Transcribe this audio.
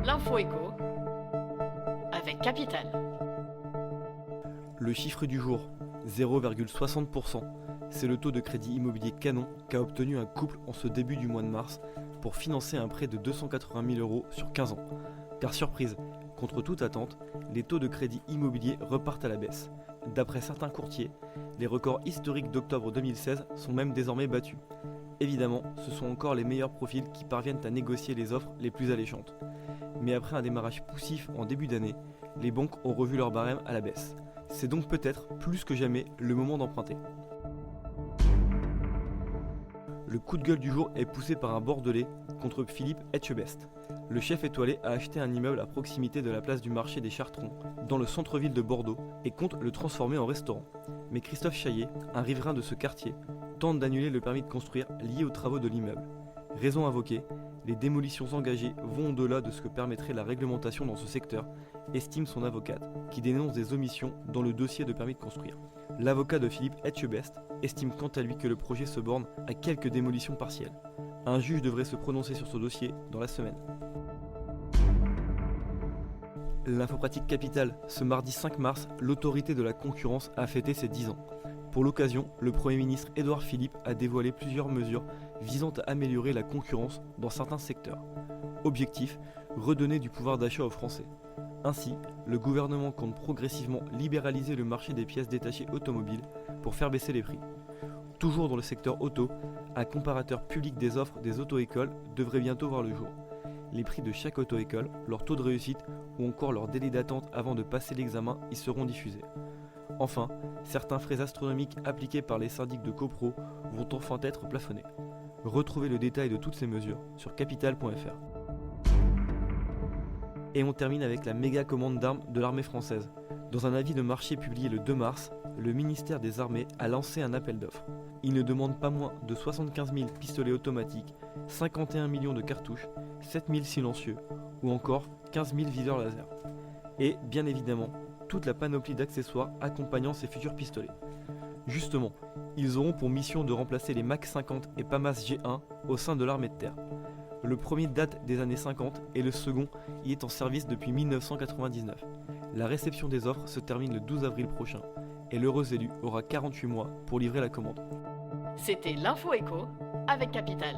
L'info éco avec Capital. Le chiffre du jour, 0,60%, c'est le taux de crédit immobilier canon qu'a obtenu un couple en ce début du mois de mars pour financer un prêt de 280 000 € sur 15 ans. Car surprise, contre toute attente, les taux de crédit immobilier repartent à la baisse. D'après certains courtiers, les records historiques d'octobre 2016 sont même désormais battus. Évidemment, ce sont encore les meilleurs profils qui parviennent à négocier les offres les plus alléchantes. Mais après un démarrage poussif en début d'année, les banques ont revu leur barème à la baisse. C'est donc peut-être, plus que jamais, le moment d'emprunter. Le coup de gueule du jour est poussé par un Bordelais contre Philippe Etchebest. Le chef étoilé a acheté un immeuble à proximité de la place du marché des Chartrons, dans le centre-ville de Bordeaux, et compte le transformer en restaurant. Mais Christophe Chaillet, un riverain de ce quartier, tente d'annuler le permis de construire lié aux travaux de l'immeuble. Raison invoquée, les démolitions engagées vont au-delà de ce que permettrait la réglementation dans ce secteur, estime son avocate, qui dénonce des omissions dans le dossier de permis de construire. L'avocat de Philippe Etchebest estime quant à lui que le projet se borne à quelques démolitions partielles. Un juge devrait se prononcer sur ce dossier dans la semaine. L'info pratique capitale, ce mardi 5 mars, l'autorité de la concurrence a fêté ses 10 ans. Pour l'occasion, le Premier ministre Édouard Philippe a dévoilé plusieurs mesures visant à améliorer la concurrence dans certains secteurs. Objectif, redonner du pouvoir d'achat aux Français. Ainsi, le gouvernement compte progressivement libéraliser le marché des pièces détachées automobiles pour faire baisser les prix. Toujours dans le secteur auto, un comparateur public des offres des auto-écoles devrait bientôt voir le jour. Les prix de chaque auto-école, leur taux de réussite ou encore leur délai d'attente avant de passer l'examen y seront diffusés. Enfin, certains frais astronomiques appliqués par les syndics de copro vont enfin être plafonnés. Retrouvez le détail de toutes ces mesures sur capital.fr. Et on termine avec la méga commande d'armes de l'armée française. Dans un avis de marché publié le 2 mars, le ministère des Armées a lancé un appel d'offres. Il ne demande pas moins de 75 000 pistolets automatiques, 51 millions de cartouches, 7 000 silencieux ou encore 15 000 viseurs laser. Et bien évidemment, toute la panoplie d'accessoires accompagnant ces futurs pistolets. Justement, ils auront pour mission de remplacer les MAC 50 et PAMAS G1 au sein de l'armée de terre. Le premier date des années 50 et le second y est en service depuis 1999. La réception des offres se termine le 12 avril prochain et l'heureux élu aura 48 mois pour livrer la commande. C'était l'info éco avec Capital.